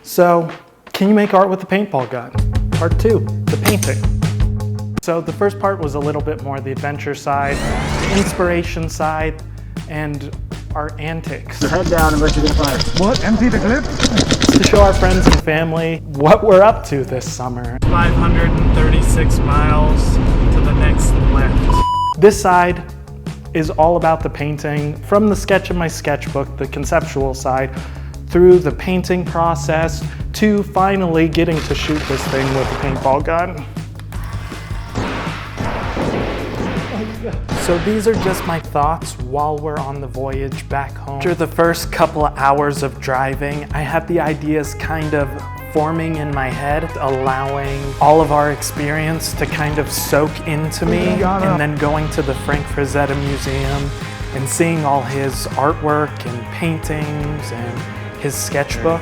So, can you make art with a paintball gun? Part 2, the painting. So the first part was a little bit more the adventure side, the inspiration side, and our antics. Head down and let you get fired. What? Empty the clip? To show our friends and family what we're up to this summer. 536 miles to the next left. This side is all about the painting, from the sketch in my sketchbook, the conceptual side, through the painting process, to finally getting to shoot this thing with a paintball gun. So these are just my thoughts while we're on the voyage back home. After the first couple of hours of driving, I had the ideas kind of forming in my head, allowing all of our experience to kind of soak into me, and then going to the Frazetta Museum and seeing all his artwork and paintings and his sketchbook.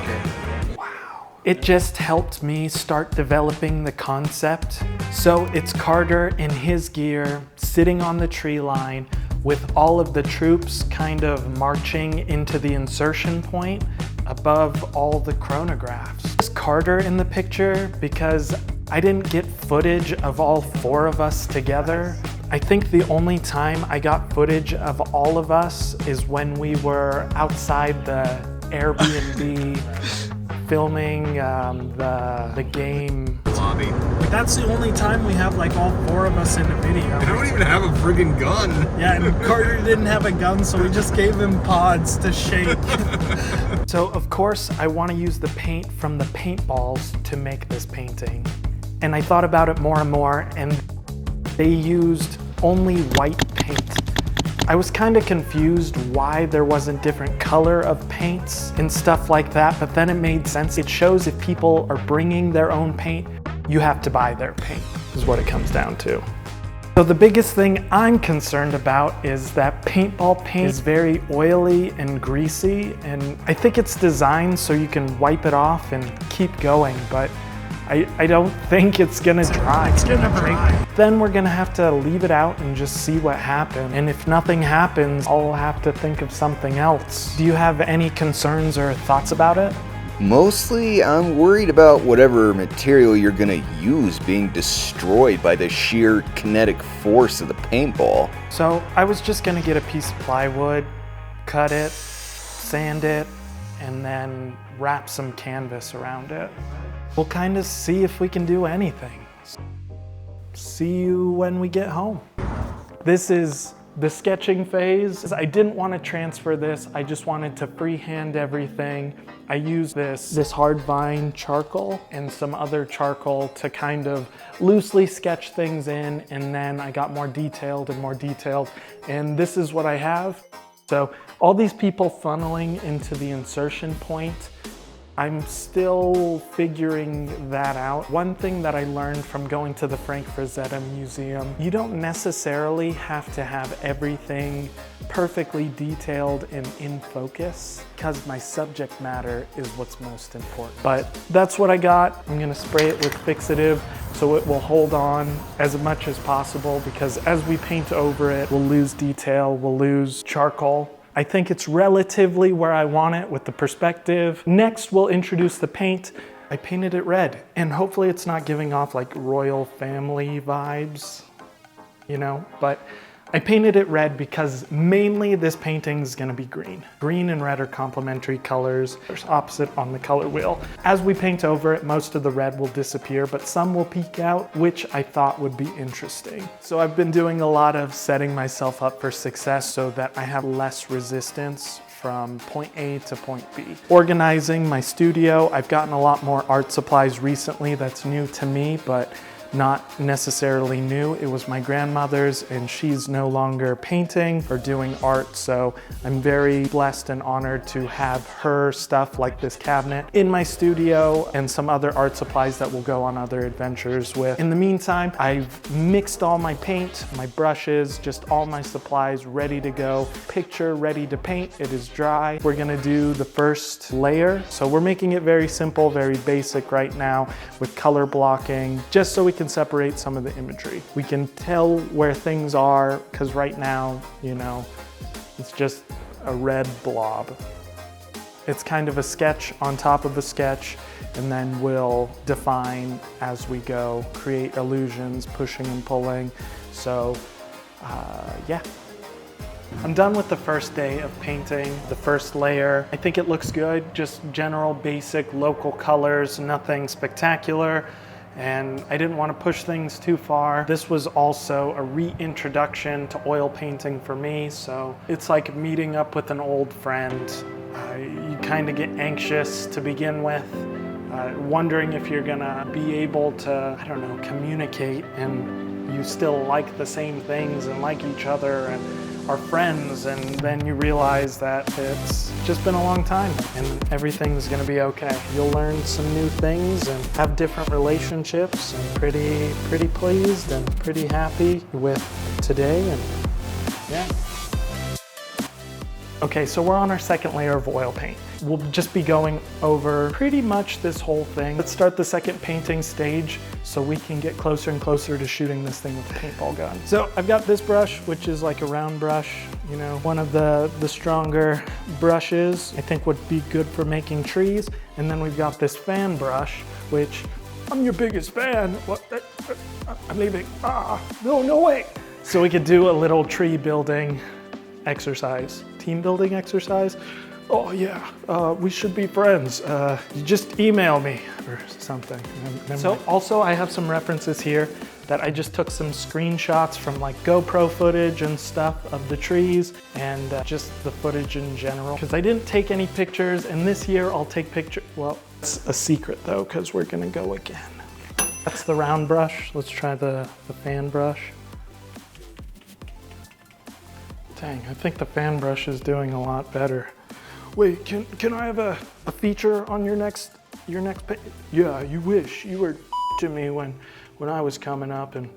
Wow. It just helped me start developing the concept. So it's Carter in his gear, sitting on the tree line with all of the troops kind of marching into the insertion point above all the chronographs. Is Carter in the picture because I didn't get footage of all 4 of us together. I think the only time I got footage of all of us is when we were outside the Airbnb filming the game Lobby. That's the only time we have like all 4 of us in a video. I don't even have a friggin' gun. Yeah, and Carter didn't have a gun, so we just gave him pods to shake. So of course I want to use the paint from the paintballs to make this painting. And I thought about it more and more, and they used only white paint. I was kind of confused why there wasn't different color of paints and stuff like that, but then it made sense. It shows if people are bringing their own paint, you have to buy their paint, is what it comes down to. So the biggest thing I'm concerned about is that paintball paint is very oily and greasy, and I think it's designed so you can wipe it off and keep going, but I don't think it's gonna dry. It's gonna dry. Then we're gonna have to leave it out and just see what happens. And if nothing happens, I'll have to think of something else. Do you have any concerns or thoughts about it? Mostly, I'm worried about whatever material you're gonna use being destroyed by the sheer kinetic force of the paintball. So I was just gonna get a piece of plywood, cut it, sand it, and then wrap some canvas around it. We'll kind of see if we can do anything. See you when we get home. This is the sketching phase. I didn't want to transfer this. I just wanted to freehand everything. I used this hard vine charcoal and some other charcoal to kind of loosely sketch things in, and then I got more detailed and more detailed, and this is what I have. So all these people funneling into the insertion point, I'm still figuring that out. One thing that I learned from going to the Frazetta Museum, you don't necessarily have to have everything perfectly detailed and in focus, because my subject matter is what's most important. But that's what I got. I'm gonna spray it with fixative so it will hold on as much as possible, because as we paint over it, we'll lose detail, we'll lose charcoal. I think it's relatively where I want it with the perspective. Next, we'll introduce the paint. I painted it red, and hopefully it's not giving off like royal family vibes, you know, but I painted it red because mainly this painting is gonna be green. Green and red are complementary colors. There's opposite on the color wheel. As we paint over it, most of the red will disappear, but some will peek out, which I thought would be interesting. So I've been doing a lot of setting myself up for success so that I have less resistance from point A to point B. Organizing my studio, I've gotten a lot more art supplies recently that's new to me, but not necessarily new. It was my grandmother's, and she's no longer painting or doing art, so I'm very blessed and honored to have her stuff like this cabinet in my studio and some other art supplies that will go on other adventures with. In the meantime, I've mixed all my paint, my brushes, just all my supplies ready to go. Picture ready to paint. It is dry. We're gonna do the first layer. So we're making it very simple, very basic right now with color blocking, just so we can separate some of the imagery. We can tell where things are, because right now, you know, it's just a red blob. It's kind of a sketch on top of a sketch, and then we'll define as we go, create illusions, pushing and pulling. So yeah. I'm done with the first day of painting the first layer. I think it looks good, just general basic local colors, nothing spectacular. And I didn't want to push things too far. This was also a reintroduction to oil painting for me, so it's like meeting up with an old friend. You kind of get anxious to begin with, wondering if you're gonna be able to, I don't know, communicate and you still like the same things and like each other and are friends, and then you realize that it's just been a long time and everything's gonna be okay. You'll learn some new things and have different relationships, and pretty pleased and pretty happy with today, and yeah. Okay, so we're on our second layer of oil paint. We'll just be going over pretty much this whole thing. Let's start the second painting stage so we can get closer and closer to shooting this thing with a paintball gun. So I've got this brush, which is like a round brush, you know, one of the stronger brushes I think would be good for making trees. And then we've got this fan brush, which I'm your biggest fan. What? I'm leaving. No way. So we could do a little tree building exercise, team building exercise. Oh yeah, we should be friends. You just email me or something. So also I have some references here that I just took some screenshots from like GoPro footage and stuff of the trees and just the footage in general. Because I didn't take any pictures, and this year I'll take pictures. Well, it's a secret though, because we're gonna go again. That's the round brush. Let's try the fan brush. Dang, I think the fan brush is doing a lot better. Wait, can I have a feature on your next paint? Yeah, you wish. You were to me when I was coming up, and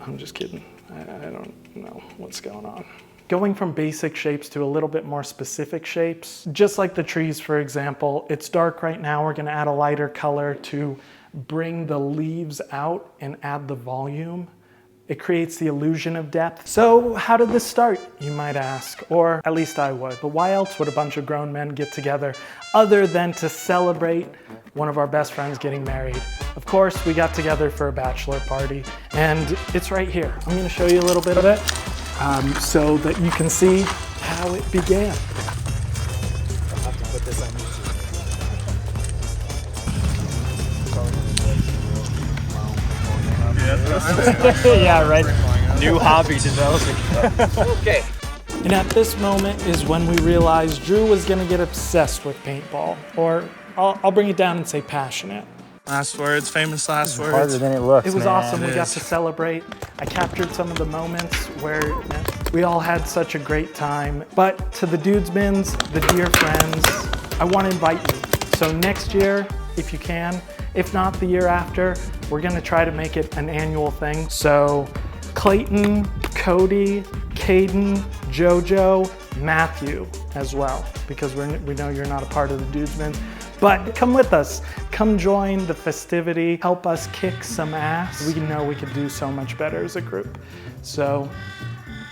I'm just kidding. I don't know what's going on. Going from basic shapes to a little bit more specific shapes, just like the trees, for example. It's dark right now. We're gonna add a lighter color to bring the leaves out and add the volume. It creates the illusion of depth. So how did this start, you might ask? Or at least I would. But why else would a bunch of grown men get together other than to celebrate one of our best friends getting married? Of course, we got together for a bachelor party, and it's right here. I'm gonna show you a little bit of it so that you can see how it began. I'll have to put this on YouTube. Yeah, right. New hobby developing. Okay. And at this moment is when we realized Drew was gonna get obsessed with paintball, or I'll bring it down and say passionate. Last words, famous last words. Harder than it looks. It was man. awesome. We got to celebrate. I captured some of the moments where we all had such a great time. But to the dudesmans, the dear friends, I want to invite you. So next year, if you can, if not the year after, we're gonna try to make it an annual thing. So Clayton, Cody, Caden, Jojo, Matthew as well, because we know you're not a part of the dudesmen. But come with us, come join the festivity, help us kick some ass. We know we could do so much better as a group. So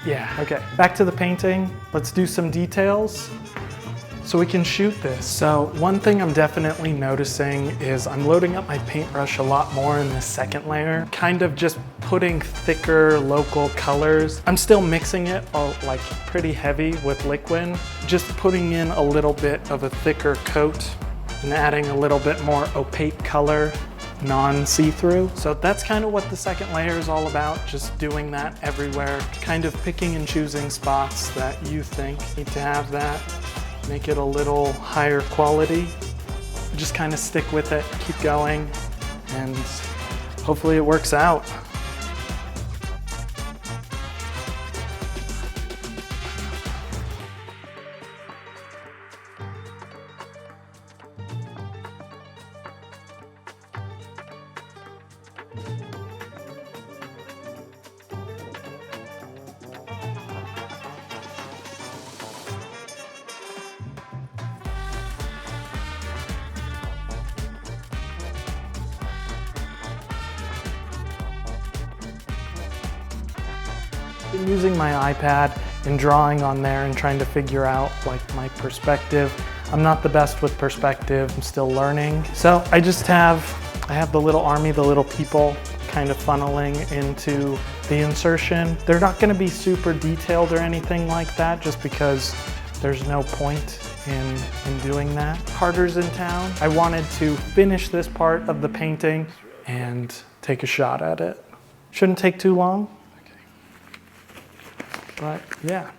yeah, okay, back to the painting. Let's do some details so we can shoot this. So one thing I'm definitely noticing is I'm loading up my paintbrush a lot more in this second layer, kind of just putting thicker local colors. I'm still mixing it like pretty heavy with liquid, just putting in a little bit of a thicker coat and adding a little bit more opaque color, non-see-through. So that's kind of what the second layer is all about, just doing that everywhere, kind of picking and choosing spots that you think need to have that, make it a little higher quality. Just kind of stick with it, keep going, and hopefully it works out. Been using my iPad and drawing on there and trying to figure out like my perspective. I'm not the best with perspective. I'm still learning. So I have the little army, the little people kind of funneling into the insertion. They're not gonna be super detailed or anything like that just because there's no point in doing that. Carter's in town. I wanted to finish this part of the painting and take a shot at it. Shouldn't take too long. But yeah,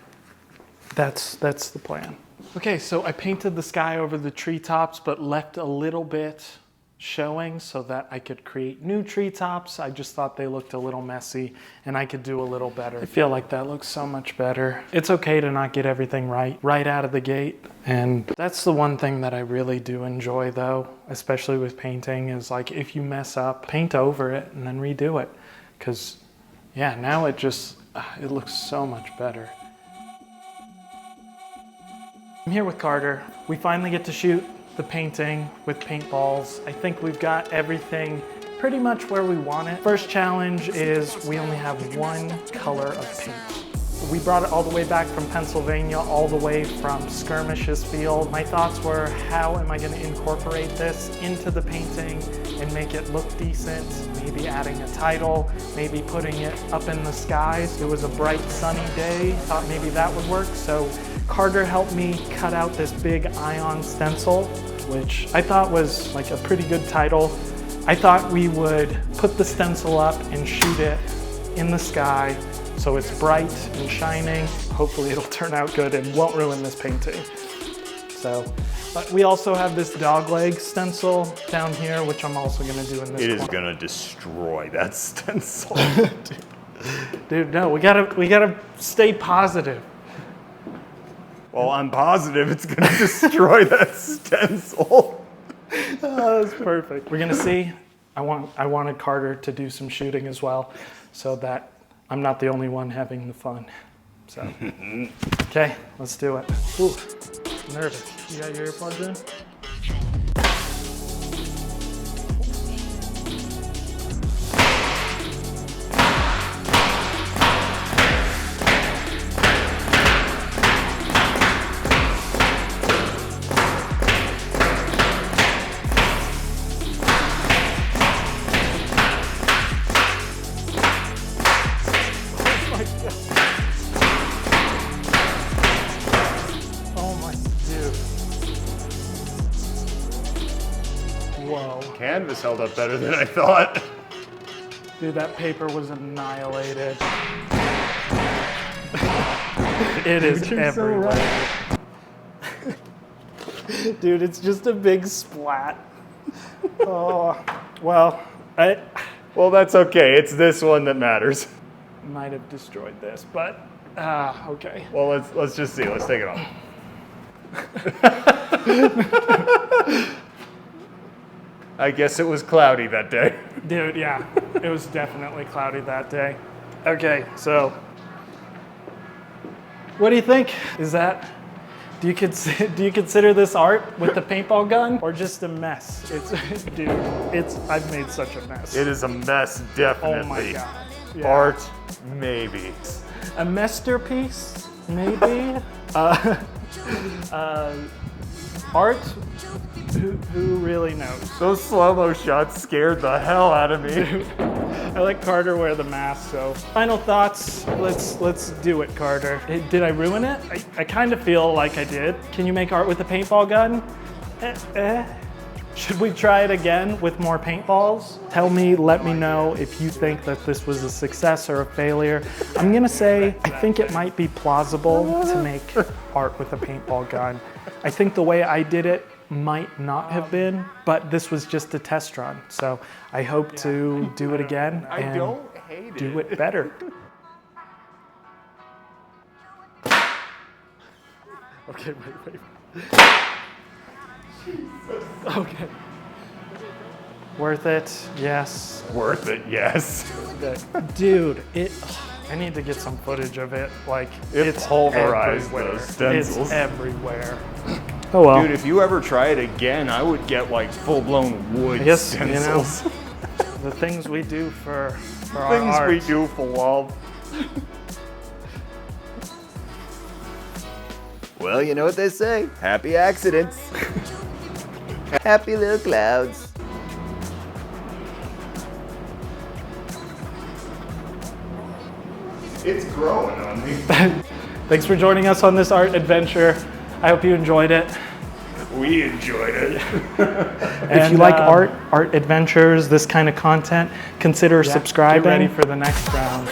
that's the plan. Okay, so I painted the sky over the treetops, but left a little bit showing so that I could create new treetops. I just thought they looked a little messy and I could do a little better. I feel like that looks so much better. It's okay to not get everything right out of the gate. And that's the one thing that I really do enjoy though, especially with painting, is like if you mess up, paint over it and then redo it. Because yeah, now it looks so much better. I'm here with Carter. We finally get to shoot the painting with paintballs. I think we've got everything pretty much where we want it. First challenge is we only have one color of paint. We brought it all the way back from Pennsylvania, all the way from Skirmish's field. My thoughts were, how am I going to incorporate this into the painting and make it look decent? Maybe adding a title, maybe putting it up in the skies. It was a bright sunny day, thought maybe that would work. So Carter helped me cut out this big ion stencil, which I thought was like a pretty good title. I thought we would put the stencil up and shoot it in the sky so it's bright and shining. Hopefully it'll turn out good and won't ruin this painting. So, but we also have this dog leg stencil down here, which I'm also gonna do in this. It is gonna destroy that stencil. Dude, no, we gotta stay positive. Well, I'm positive it's gonna destroy that stencil. Oh, that's perfect. We're gonna see. I wanted Carter to do some shooting as well, so that I'm not the only one having the fun. So, okay, let's do it. Ooh, nervous. You got your earplugs in? Canvas held up better than I thought. Dude, that paper was annihilated. It is everywhere. Dude, it's just a big splat. Oh, well, Well, that's okay. It's this one that matters. might have destroyed this, but okay. Well, let's just see. Let's take it off. I guess it was cloudy that day. Dude, yeah, it was definitely cloudy that day. Okay, so what do you think? Do you consider this art with the paintball gun or just a mess? I've made such a mess. It is a mess, definitely. Oh my God. Yeah. Art, maybe. A masterpiece, maybe. Art, who really knows? Those slow-mo shots scared the hell out of me. I let Carter wear the mask, so. Final thoughts, let's do it, Carter. Did I ruin it? I kind of feel like I did. Can you make art with a paintball gun? Should we try it again with more paintballs? Let me know if you think that this was a success or a failure. I'm gonna say, I think it might be plausible to make art with a paintball gun. I think the way I did it might not have been, but this was just a test run. So I hope to do it again and do it better. Okay, wait. Okay. Worth it? Yes. Worth it, yes. Dude, I need to get some footage of it. Like, it's pulverized everywhere. those stencils. It's everywhere. Oh well. Dude, if you ever try it again, I would get like full-blown wood stencils. You know, the things we do for our art. Things we do for love. Well, you know what they say. Happy accidents. Happy little clouds. It's growing on me. Thanks for joining us on this art adventure. I hope you enjoyed it. We enjoyed it. If you like art adventures, this kind of content, consider subscribing. Get ready for the next round.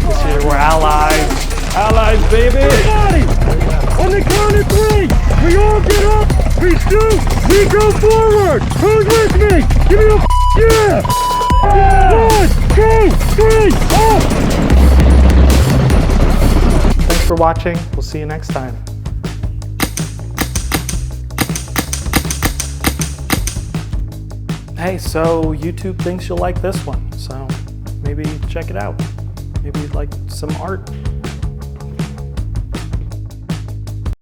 This year we're allies. Allies, baby! Everybody! On the count of 3, we all get up, we shoot, we go forward! Who's with me? Give me a yeah! 1, 2, 3, up! Thanks for watching. We'll see you next time. Hey, so YouTube thinks you'll like this one, so maybe check it out. Maybe you'd like some art.